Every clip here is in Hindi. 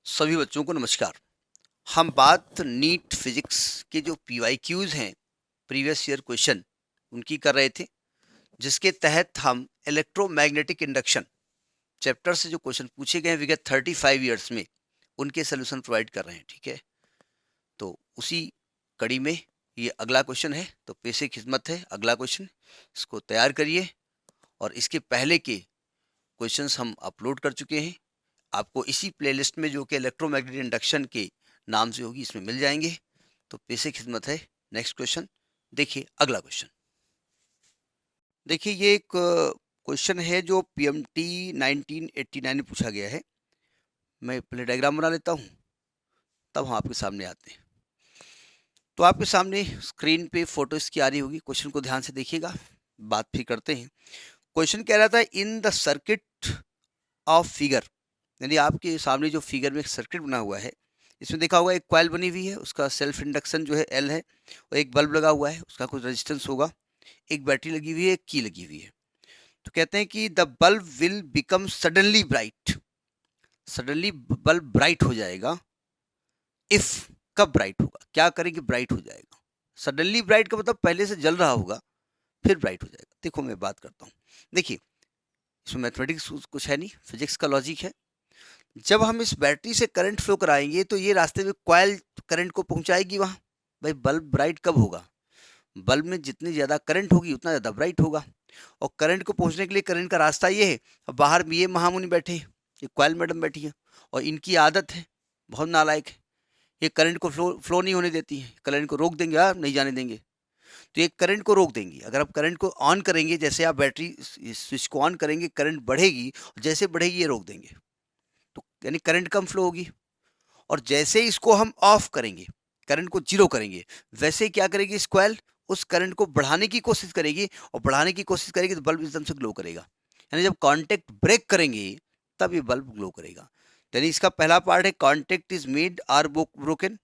सभी बच्चों को नमस्कार। हम बात नीट फिजिक्स के जो पीवाईक्यूज हैं, प्रीवियस ईयर क्वेश्चन, उनकी कर रहे थे, जिसके तहत हम इलेक्ट्रोमैग्नेटिक इंडक्शन चैप्टर से जो क्वेश्चन पूछे गए हैं विगत 35 ईयर्स में, उनके सोल्यूशन प्रोवाइड कर रहे हैं। ठीक है, तो उसी कड़ी में ये अगला क्वेश्चन है। तो पेशे खिदमत है अगला क्वेश्चन, इसको तैयार करिए। और इसके पहले के क्वेश्चंस हम अपलोड कर चुके हैं, आपको इसी प्लेलिस्ट में जो कि इलेक्ट्रोमैग्नेटिक इंडक्शन के नाम से होगी, इसमें मिल जाएंगे। तो पेशे खिदमत है। नेक्स्ट क्वेश्चन देखिए, अगला क्वेश्चन देखिए। ये एक क्वेश्चन है जो पीएमटी 1989 में पूछा गया है। मैं पहले डायग्राम बना लेता हूँ, तब हम आपके सामने आते हैं। तो आपके सामने स्क्रीन पे फोटो इसकी आ रही होगी। क्वेश्चन को ध्यान से देखिएगा, बात फिर करते हैं। क्वेश्चन कह रहा था in the circuit of figure, यानी आपके सामने जो फिगर में एक सर्किट बना हुआ है, इसमें देखा होगा एक कॉइल बनी हुई है, उसका सेल्फ इंडक्शन जो है एल है, और एक बल्ब लगा हुआ है, उसका कुछ रेजिस्टेंस होगा, एक बैटरी लगी हुई है, एक की लगी हुई है। तो कहते हैं कि the bulb will become suddenly bright, suddenly bulb bright हो जाएगा। इफ, कब ब्राइट होगा, क्या करेंगे ब्राइट हो जाएगा। सडनली ब्राइट का मतलब पहले से जल रहा होगा फिर ब्राइट हो जाएगा। देखो मैं बात करता हूँ, देखिए इसमें मैथमेटिक्स कुछ है नहीं, फिजिक्स का लॉजिक है। जब हम इस बैटरी से करंट फ्लो कराएंगे तो ये रास्ते में कॉइल करंट को पहुंचाएगी वहां। भाई बल्ब ब्राइट कब होगा, बल्ब में जितनी ज़्यादा करंट होगी उतना ज़्यादा ब्राइट होगा। और करंट को पहुंचने के लिए करंट का रास्ता ये है। अब बाहर में ये महामुनि बैठे हैं, ये कॉइल मैडम बैठी है, और इनकी आदत है, बहुत नालायक है, ये करंट को फ्लो नहीं होने देती है। करंट को रोक देंगे, आप नहीं जाने देंगे। तो ये करंट को रोक देंगी। अगर आप करंट को ऑन करेंगे, जैसे आप बैटरी स्विच को ऑन करेंगे करंट बढ़ेगी, और जैसे बढ़ेगी ये रोक देंगे, तो यानी करंट कम फ्लो होगी। और जैसे इसको हम ऑफ करेंगे, करंट को जीरो करेंगे, वैसे क्या करेगी स्क्वायर, उस करंट को बढ़ाने की कोशिश करेगी, और बढ़ाने की कोशिश करेगी तो बल्ब एकदम से ग्लो करेगा। यानी जब कांटेक्ट ब्रेक करेंगे तब ये बल्ब ग्लो करेगा। यानी इसका पहला पार्ट है contact is made or broken.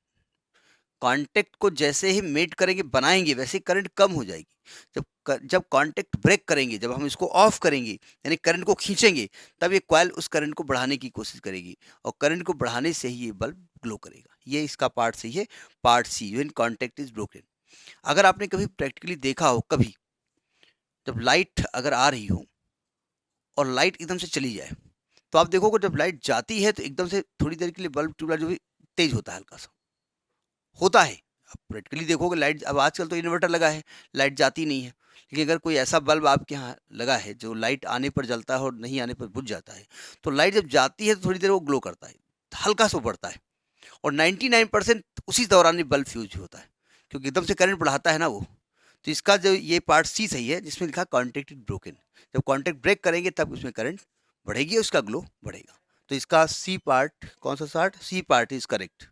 Contact को जैसे ही मेट करेंगे, बनाएंगे, वैसे करंट कम हो जाएगी। जब कांटेक्ट ब्रेक करेंगे, जब हम इसको ऑफ करेंगे यानी करंट को खींचेंगे, तब ये कॉइल उस करंट को बढ़ाने की कोशिश करेगी, और करंट को बढ़ाने से ही ये बल्ब ग्लो करेगा। ये इसका पार्ट सही है, part C, when contact is broken. अगर आपने कभी प्रैक्टिकली देखा हो, कभी जब लाइट अगर आ रही हो और लाइट एकदम से चली जाए, तो आप देखोगे जब लाइट जाती है तो एकदम से थोड़ी देर के लिए बल्ब ट्यूबलाइट जो भी तेज होता है, हल्का सा होता है। आप प्रैक्टिकली देखोगे लाइट, अब आजकल तो इन्वर्टर लगा है, लाइट जाती नहीं है। लेकिन अगर कोई ऐसा बल्ब आपके यहाँ लगा है जो लाइट आने पर जलता है और नहीं आने पर बुझ जाता है, तो लाइट जब जाती है तो थोड़ी देर वो ग्लो करता है, हल्का सा बढ़ता है, और 99% उसी दौरान ये बल्ब फ्यूज होता है, क्योंकि एकदम से करंट बढ़ाता है ना वो। तो इसका जो ये पार्ट सी सही है, जिसमें लिखा कॉन्टेक्ट इज ब्रोकन। जब कॉन्टेक्ट ब्रेक करेंगे तब उसमें करंट बढ़ेगी, उसका ग्लो बढ़ेगा। तो इसका सी पार्ट, कौन सा part, C part is correct.